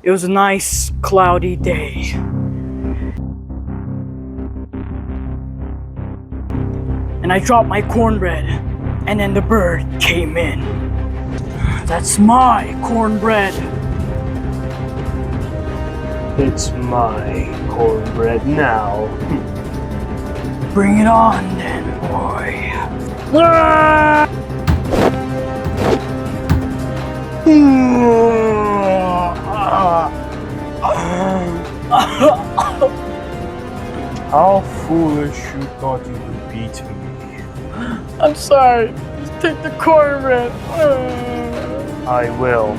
It was a nice, cloudy day. And I dropped my cornbread, and then the bird came in. That's my cornbread. It's my cornbread now. Bring it on then, boy. Ah! How foolish you thought you would be to me. I'm sorry. Just take the cornbread. I will.